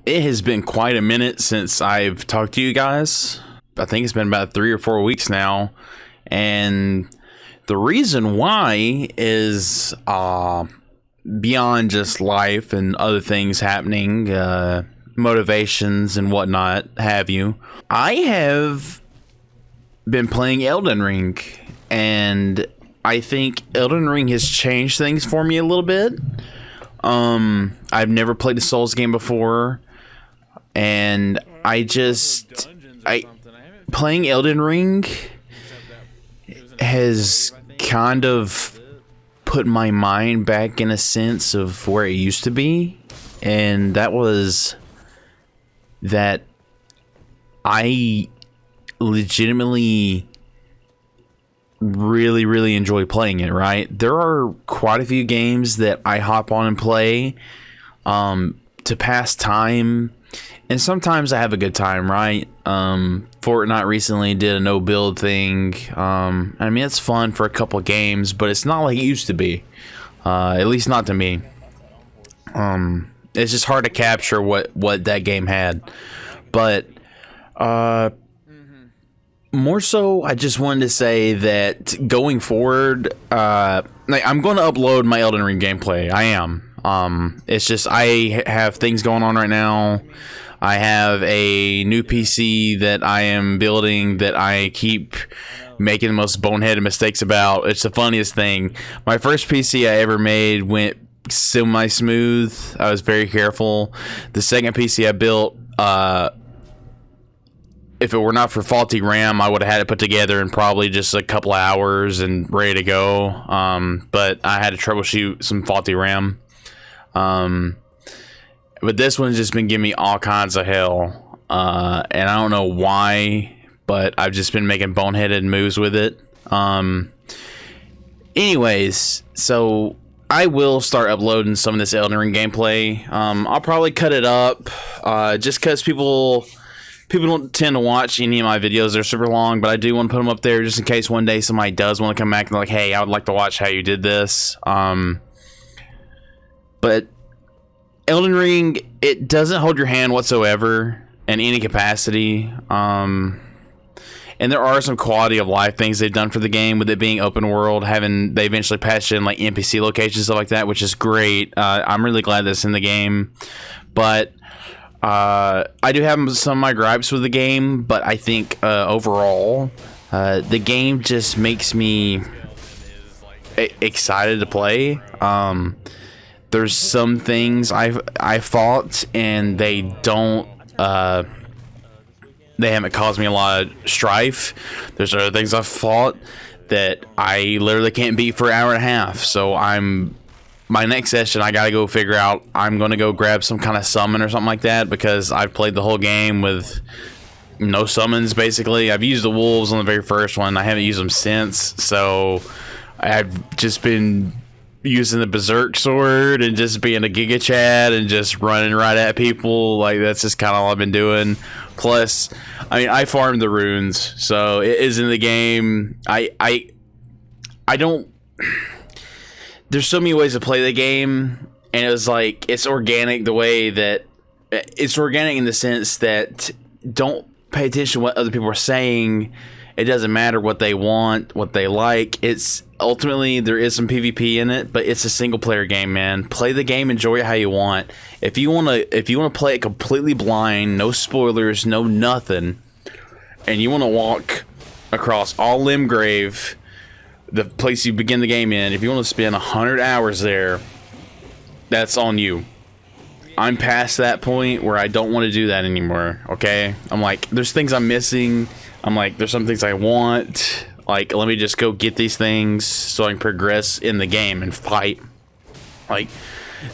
It has been quite a minute since I've talked to you guys. I think it's been about 3 or 4 weeks now. And the reason why is beyond just life and other things happening, motivations and whatnot have you. I have been playing Elden Ring, and I think Elden Ring has changed things for me a little bit. I've never played a Souls game before, and playing Elden Ring has kind of put my mind back in a sense of where it used to be, and that was that I legitimately really enjoy playing it, right? There are quite a few games that I hop on and play to pass time, and sometimes I have a good time, right? Fortnite recently did a no build thing. I mean, it's fun for a couple games, but it's not like it used to be, at least not to me. It's just hard to capture what that game had, but more so, I just wanted to say that going forward, I'm going to upload my Elden Ring gameplay. I am. It's just I have things going on right now. I have a new PC that I am building that I keep making the most boneheaded mistakes about. It's the funniest thing. My first PC I ever made went semi-smooth. I was very careful. The second PC I built, if it were not for faulty RAM, I would have had it put together in probably just a couple of hours and ready to go. But I had to troubleshoot some faulty RAM. But this one's just been giving me all kinds of hell. And I don't know why, but I've just been making boneheaded moves with it. Anyways, so I will start uploading some of this Elden Ring gameplay. I'll probably cut it up just because people don't tend to watch any of my videos. They're super long, but I do want to put them up there just in case one day somebody does want to come back and like, hey, I would like to watch how you did this. But Elden Ring, it doesn't hold your hand whatsoever in any capacity. And there are some quality of life things they've done for the game, with it being open world, they eventually patched in like NPC locations, stuff like that, which is great. I'm really glad that's in the game. But I do have some of my gripes with the game, but I think overall the game just makes me excited to play. There's some things I fought and they haven't caused me a lot of strife. There's other things I've fought that I literally can't beat for an hour and a half. So my next session, I gotta go figure out, I'm gonna go grab some kind of summon or something like that, because I've played the whole game with no summons basically. I've used the wolves on the very first one. I haven't used them since, so I've just been using the berserk sword and just being a giga chad and just running right at people. Like, that's just kind of all I've been doing. Plus, I mean, I farmed the runes, so it is in the game. I don't. There's so many ways to play the game, and it was like, it's organic the way that it's organic in the sense that don't pay attention to what other people are saying. It doesn't matter what they want, what they like. It's ultimately, there is some PvP in it, but it's a single player game, man. Play the game, enjoy it how you want. If you want to play it completely blind, no spoilers, no nothing, and you want to walk across all Limgrave, the place you begin the game in, if you want to spend 100 hours there, that's on you. I'm past that point where I don't want to do that anymore, okay? I'm like, there's things I'm missing. I'm like, there's some things I want. Like, let me just go get these things so I can progress in the game and fight. Like,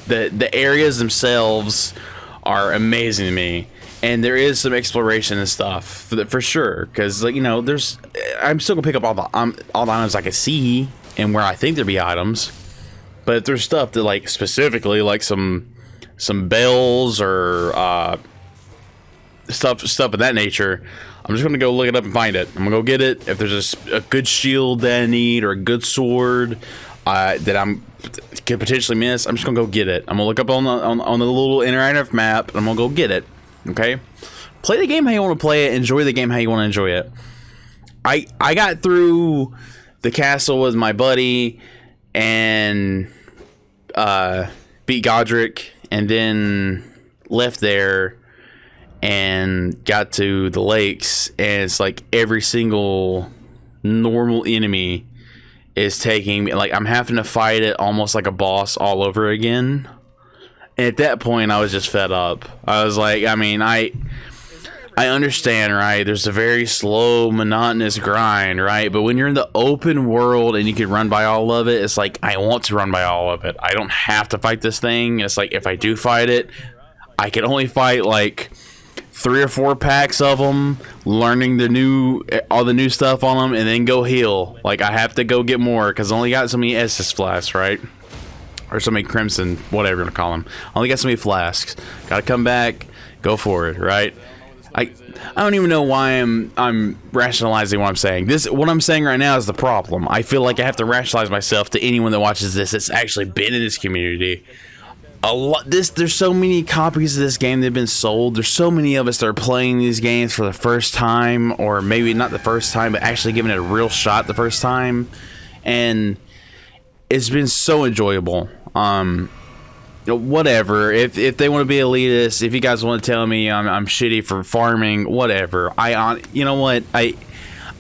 the areas themselves are amazing to me. And there is some exploration and stuff for sure, because, like, you know, I'm still gonna pick up all the items I can see and where I think there'd be items. But if there's stuff that, like, specifically, like some bells or stuff of that nature, I'm just gonna go look it up and find it. I'm gonna go get it. If there's a good shield that I need or a good sword, that I'm could potentially miss, I'm just gonna go get it. I'm gonna look up on the little interactive map, and I'm gonna go get it. Okay, play the game how you want to play it. Enjoy the game how you want to enjoy it. I got through the castle with my buddy and beat Godric, and then left there and got to the lakes, and it's like every single normal enemy is taking me, like I'm having to fight it almost like a boss all over again. And at that point I was just fed up. I was like, I mean, I understand, right? There's a very slow, monotonous grind, right? But when you're in the open world and you can run by all of it, it's like, I want to run by all of it. I don't have to fight this thing. It's like, if I do fight it, I can only fight like 3 or 4 packs of them, learning all the new stuff on them, and then go heal. Like, I have to go get more because I only got so many Estus flasks, right? Or so many Crimson, whatever you're gonna call them. I only got so many flasks. Gotta come back, go for it, right? I don't even know why I'm rationalizing what I'm saying. What I'm saying right now is the problem. I feel like I have to rationalize myself to anyone that watches this that's actually been in this community. There's so many copies of this game that have been sold. There's so many of us that are playing these games for the first time, or maybe not the first time, but actually giving it a real shot the first time, and it's been so enjoyable. Whatever. If they want to be elitist, if you guys want to tell me I'm shitty for farming, whatever. You know what?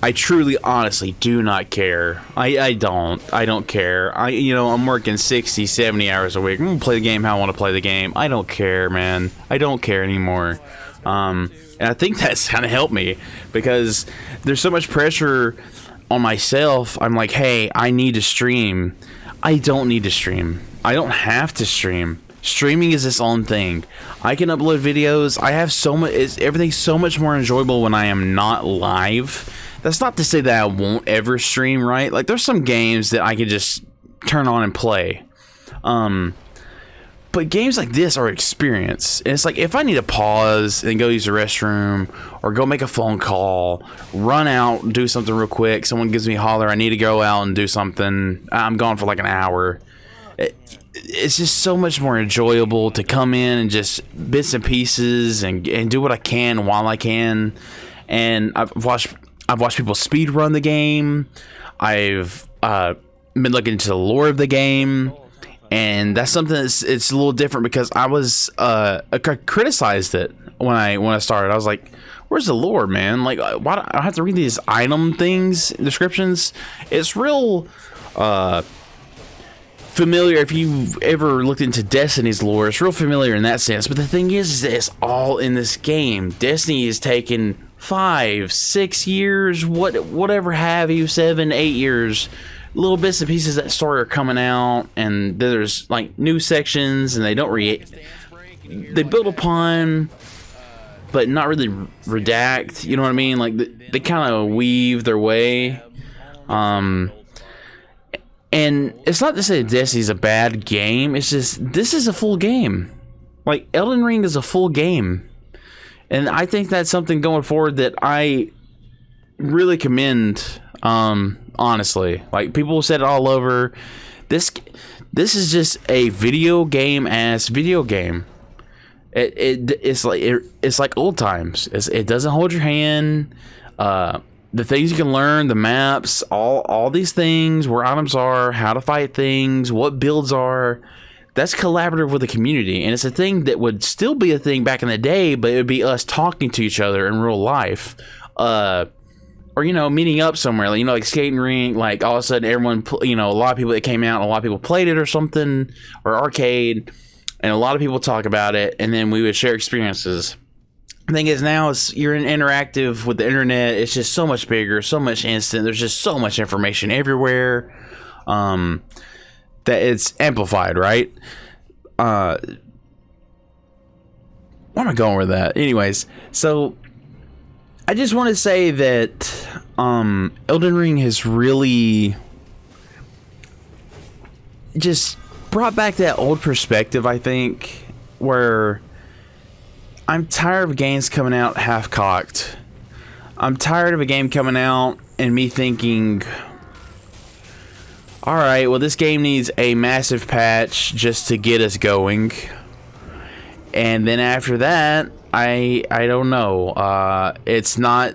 I truly, honestly do not care. I don't care. I'm working 60, 70 hours a week. I'm gonna play the game how I want to play the game. I don't care, man. I don't care anymore. And I think that's kind of helped me, because there's so much pressure on myself. I'm like, hey, I need to stream. I don't need to stream. I don't have to stream. Streaming is its own thing. I can upload videos. I have so much. Everything's so much more enjoyable when I am not live. That's not to say that I won't ever stream, right? Like, there's some games that I can just turn on and play. But games like this are experience. And it's like, if I need to pause and go use the restroom, or go make a phone call, run out and do something real quick, someone gives me a holler, I need to go out and do something, I'm gone for like an hour. It's just so much more enjoyable to come in and just bits and pieces and do what I can while I can. And I've watched people speed run the game. I've been looking into the lore of the game, and that's something it's a little different, because I criticized it when I started. I was like, where's the lore, man? Like, why do I have to read these item things, descriptions? It's real familiar. If you've ever looked into Destiny's lore, it's real familiar in that sense. But the thing is that it's all in this game. Destiny is taken 5, 6 years, whatever have you, 7, 8 years. Little bits and pieces of that story are coming out, and there's like new sections, and they don't they build upon, but not really redact. You know what I mean? Like, they kind of weave their way. And it's not to say Destiny's a bad game. It's just, this is a full game. Like, Elden Ring is a full game. And I think that's something going forward that I really commend, honestly. Like, people said it all over. This is just a video game-ass video game. It's like old times. It doesn't hold your hand. The things you can learn, the maps, all these things, where items are, how to fight things, what builds are, that's collaborative with the community. And it's a thing that would still be a thing back in the day, but it would be us talking to each other in real life. Or, meeting up somewhere, like skating rink, like all of a sudden everyone, a lot of people that came out, a lot of people played it or something, or arcade, and a lot of people talk about it, and then we would share experiences. The thing is, now you're interactive with the internet. It's just so much bigger, so much instant. There's just so much information everywhere, that it's amplified, right? Where am I going with that? Anyways, so I just want to say that Elden Ring has really just brought back that old perspective, I think, where I'm tired of games coming out half-cocked. I'm tired of a game coming out and me thinking, Alright, well this game needs a massive patch just to get us going. And then after that, I don't know. It's not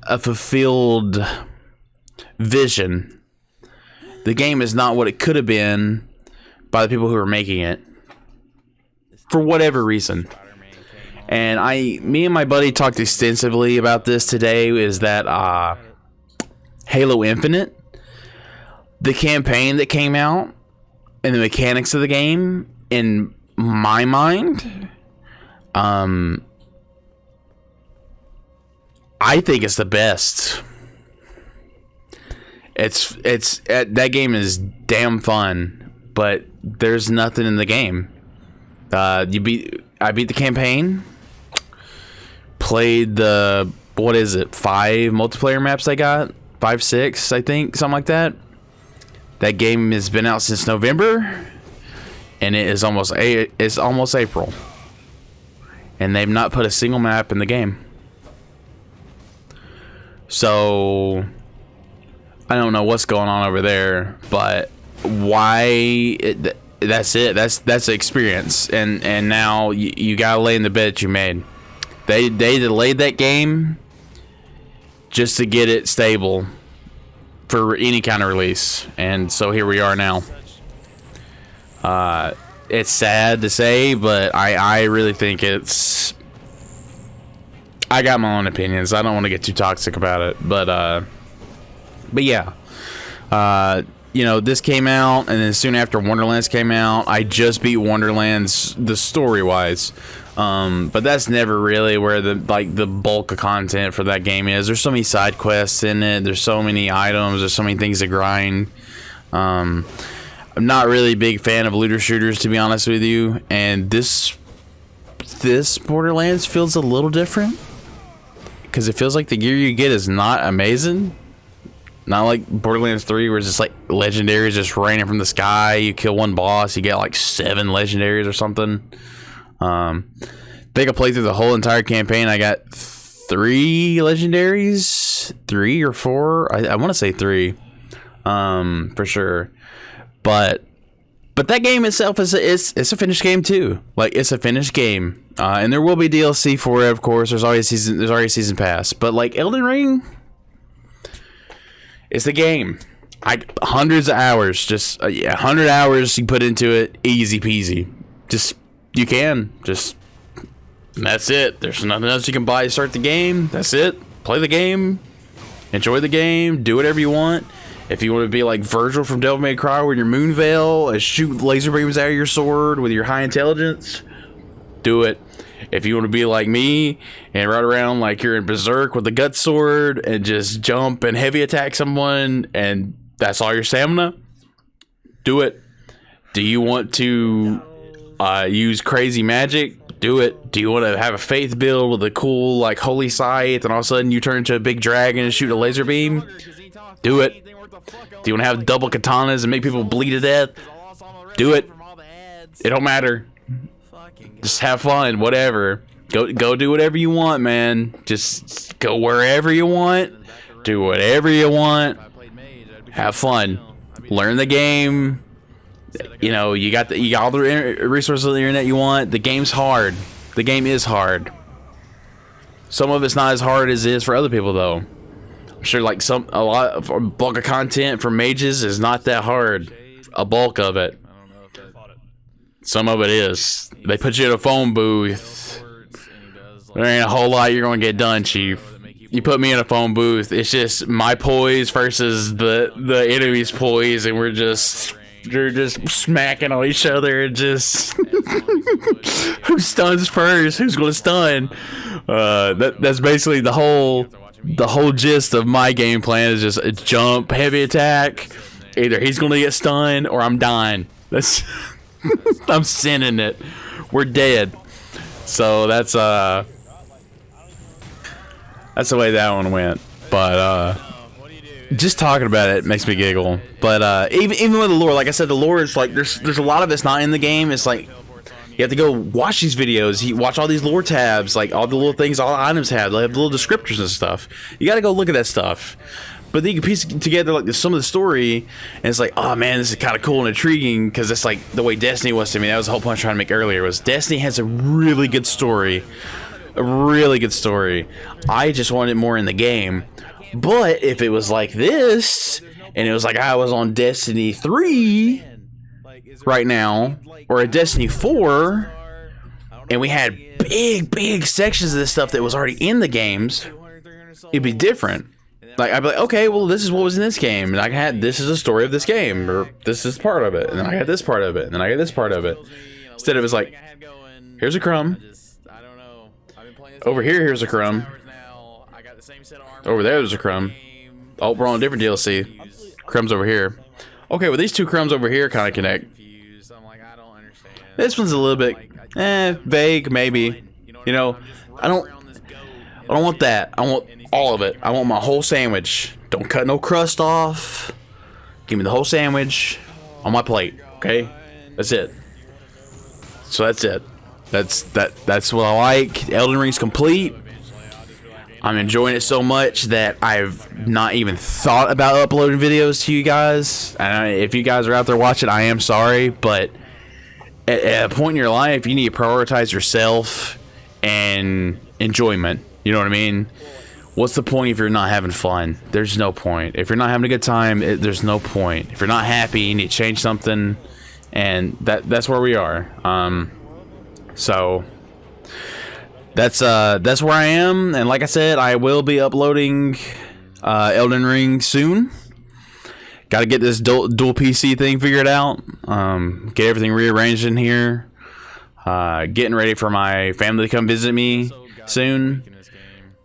a fulfilled vision. The game is not what it could have been by the people who are making it. For whatever reason. And me and my buddy talked extensively about this today, is that Halo Infinite, the campaign that came out and the mechanics of the game, in my mind, I think it's the best. That game is damn fun, but there's nothing in the game. I beat the campaign, played the, what is it, 5 multiplayer maps I got, 5, 6, I think, something like that. That game has been out since November, and it's almost April, and they've not put a single map in the game. So I don't know what's going on over there, but why? That's it. That's the experience, and now you gotta lay in the bed that you made. They delayed that game just to get it stable for any kind of release, and so here we are now. It's sad to say, but I really think it's. I got my own opinions. I don't want to get too toxic about it, but yeah. You know, this came out, and then soon after Wonderlands came out. I just beat Wonderlands, the story-wise, but that's never really where the bulk of content for that game is. There's so many side quests in it. There's so many items. There's so many things to grind. I'm not really a big fan of looter shooters, to be honest with you. And this Borderlands feels a little different, because it feels like the gear you get is not amazing. Not like Borderlands 3, where it's just like legendaries just raining from the sky. You kill one boss, you get like 7 legendaries or something. I think I played through the whole entire campaign. I got 3 legendaries, 3 or 4. I want to say 3, for sure. But that game itself is a finished game too. Like, it's a finished game, and there will be DLC for it, of course. There's already a season pass. But like Elden Ring, it's the game. Hundreds of hours, just 100 hours you put into it, easy peasy. That's it. There's nothing else you can buy to start the game. That's it. Play the game, enjoy the game, do whatever you want. If you want to be like Virgil from Devil May Cry with your moon veil and shoot laser beams out of your sword with your high intelligence, do it. If you want to be like me and ride around like you're in Berserk with the gut sword and just jump and heavy attack someone and that's all your stamina, do it. Do you want to use crazy magic? Do it. Do you want to have a faith build with a cool like holy scythe and all of a sudden you turn into a big dragon and shoot a laser beam? Do it. Do you want to have double katanas and make people bleed to death? Do it. It don't matter. Just have fun, whatever. Go do whatever you want, man. Just go wherever you want. Do whatever you want. Have fun. Learn the game. You know, you got all the resources on the internet you want. The game's hard. The game is hard. Some of it's not as hard as it is for other people, though. I'm sure like a bulk of content for mages is not that hard. A bulk of it. Some of it is. They put you in a phone booth. There ain't a whole lot you're gonna get done, Chief. You put me in a phone booth, it's just my poise versus the enemy's poise, and they're just smacking on each other and just who stuns first, who's gonna stun. That's basically the whole gist of my game plan, is just a jump, heavy attack. Either he's gonna get stunned or I'm dying. That's I'm sending it. We're dead. So that's the way that one went. But just talking about it makes me giggle. But even with the lore, like I said, the lore is like there's a lot of it's not in the game. It's like you have to go watch these videos. You watch all these lore tabs, like all the little things all the items have. They have little descriptors and stuff. You got to go look at that stuff. But then you can piece together like some of the story, and it's like, oh man, this is kind of cool and intriguing, because it's like the way Destiny was to me. That was the whole point I was trying to make earlier, was Destiny has a really good story. A really good story. I just wanted more in the game. But if it was like this, and it was like I was on Destiny 3 right now, or a Destiny 4, and we had big sections of this stuff that was already in the games, it'd be different. Like, I'd be like, okay, well, this is what was in this game, and I had, this is the story of this game, or this is part of it, and then I got this part of it, and then I got this part of it. Instead of it's like, here's a crumb. Over here, here's a crumb. Over there's a crumb. Oh, we're on a different DLC. Crumbs over here. Okay, well, these two crumbs over here kind of connect. This one's a little bit, vague, maybe. You know, I don't want that. I want all of it. I want my whole sandwich. Don't cut no crust off. Give me the whole sandwich on my plate. Okay, that's it. So that's it. That's what I like. Elden Ring's complete. I'm enjoying it so much that I've not even thought about uploading videos to you guys. And if you guys are out there watching, I am sorry, but at a point in your life, you need to prioritize yourself and enjoyment. You know what I mean? What's the point if you're not having fun? There's no point. If you're not having a good time, there's no point. If you're not happy, you need to change something, and that's where we are. So that's where I am, and like I said, I will be uploading Elden Ring soon. Got to get this dual PC thing figured out. Get everything rearranged in here. Getting ready for my family to come visit me soon,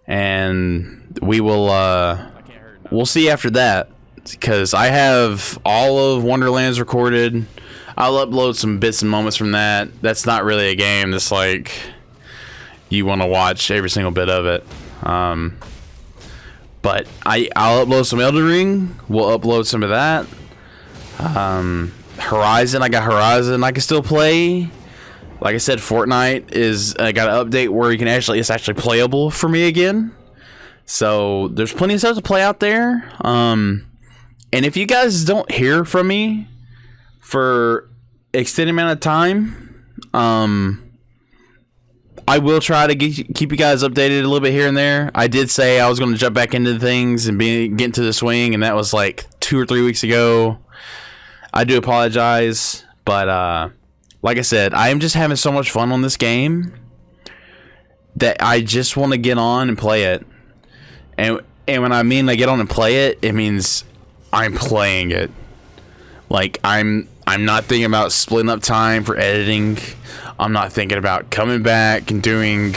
and we will we'll see after that, because I have all of Wonderlands recorded. I'll upload some bits and moments from that. That's not really a game that's like you want to watch every single bit of it. But I'll upload some Elden Ring. We'll upload some of that. Horizon, I got Horizon I can still play. Like I said, Fortnite is got an update where you can it's actually playable for me again. So there's plenty of stuff to play out there. And if you guys don't hear from me for extended amount of time, I will try to keep you guys updated a little bit here and there. I did say I was going to jump back into things and get into the swing, and that was like 2 or 3 weeks ago. I do apologize, but like I said, I am just having so much fun on this game that I just want to get on and play it. And when I mean I get on and play it, it means I'm playing it. Like, I'm not thinking about splitting up time for editing. I'm not thinking about coming back and doing,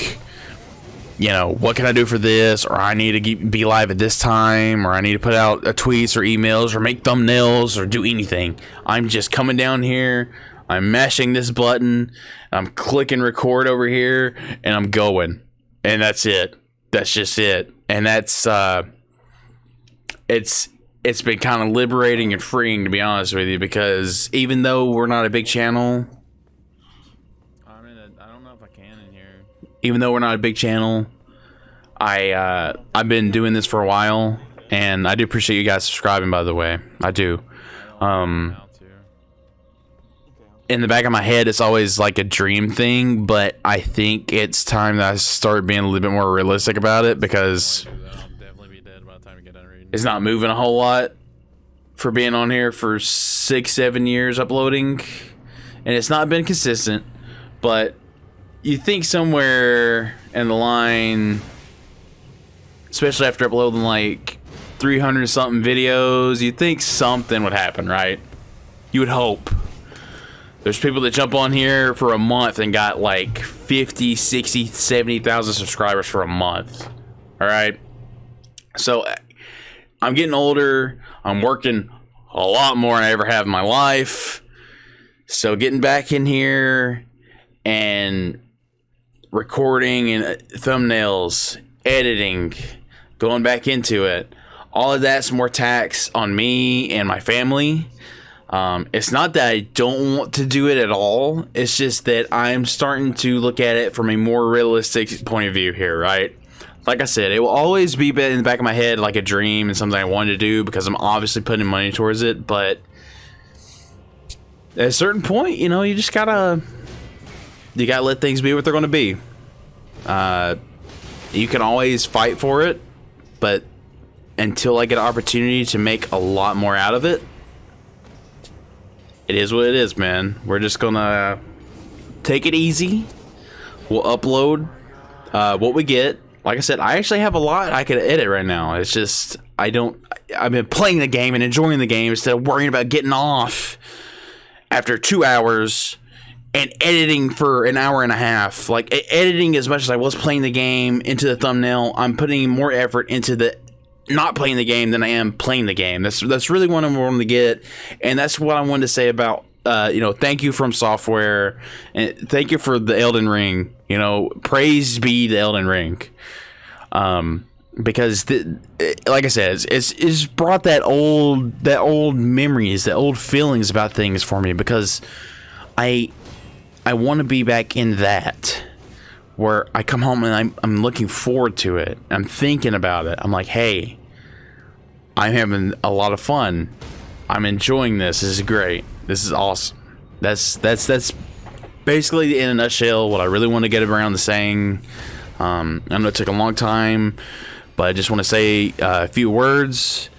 you know, what can I do for this, or I need to be live at this time, or I need to put out tweets or emails or make thumbnails or do anything. I'm just coming down here, I'm mashing this button, I'm clicking record over here, and I'm going. And that's it. That's just it. And that's it's been kind of liberating and freeing, to be honest with you, because even though we're not a big channel, I don't know if I can in here. Even though we're not a big channel, I've been doing this for a while, and I do appreciate you guys subscribing, by the way. I do. In the back of my head, it's always like a dream thing, but I think it's time that I start being a little bit more realistic about it, because it's not moving a whole lot for being on here for 6-7 years uploading, and it's not been consistent. But you think somewhere in the line, especially after uploading like 300 something videos, you'd think something would happen, right? You would hope. There's people that jump on here for a month and got like 50, 60, 70,000 subscribers for a month. All right. So I'm getting older. I'm working a lot more than I ever have in my life. So getting back in here and recording and thumbnails, editing, going back into it, all of that's more tax on me and my family. It's not that I don't want to do it at all. It's just that I'm starting to look at it from a more realistic point of view here, right? like I said, it will always be in the back of my head like a dream and something I wanted to do because I'm obviously putting money towards it. But at a certain point, you know, you gotta let things be what they're going to be. You can always fight for it, but until I get an opportunity to make a lot more out of it, it is what it is, man. We're just gonna take it easy. We'll upload what we get. Like I said, I actually have a lot I could edit right now. It's just I've been playing the game and enjoying the game instead of worrying about getting off after 2 hours and editing for an hour and a half. Like, editing as much as I was playing the game into the thumbnail, I'm putting more effort into the not playing the game than I am playing the game. That's really what I'm wanting to get, and that's what I wanted to say about you know, thank you From Software, and thank you for the Elden Ring. You know, praise be the Elden Ring, because like I said, it's brought that old memories, that old feelings about things for me, because I want to be back in that, where I come home and I'm looking forward to it. I'm thinking about it. I'm like, hey, I'm having a lot of fun. I'm enjoying this. This is great. This is awesome. That's basically, in a nutshell, what I really want to get around to saying. I know it took a long time, but I just want to say a few words,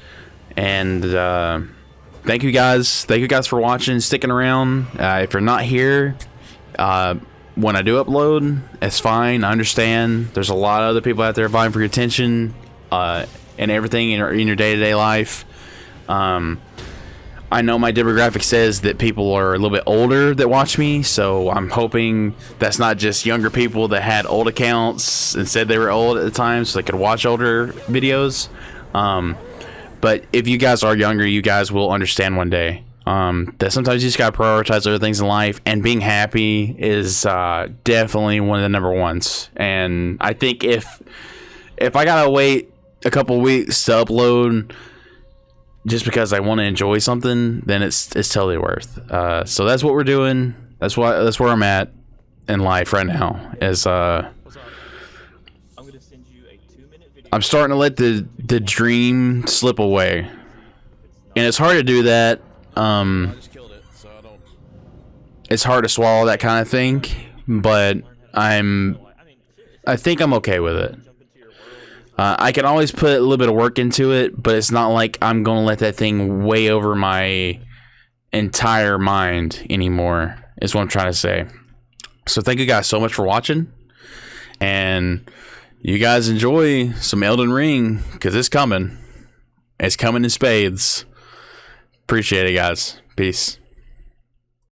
and thank you guys. Thank you guys for watching, sticking around. If you're not here, when I do upload, it's fine. I understand. There's a lot of other people out there vying for your attention and everything in your day-to-day life. I know my demographic says that people are a little bit older that watch me, so I'm hoping that's not just younger people that had old accounts and said they were old at the time so they could watch older videos. But if you guys are younger, you guys will understand one day that sometimes you just gotta prioritize other things in life, and being happy is definitely one of the number ones. And I think if I gotta wait a couple weeks to upload just because I want to enjoy something, then it's totally worth. So that's what we're doing. That's where I'm at in life right now. I'm starting to let the dream slip away, and it's hard to do that. It's hard to swallow that kind of thing, but I think I'm okay with it. I can always put a little bit of work into it, but it's not like I'm going to let that thing weigh over my entire mind anymore, is what I'm trying to say. So thank you guys so much for watching, and you guys enjoy some Elden Ring, because it's coming. It's coming in spades. Appreciate it, guys. Peace.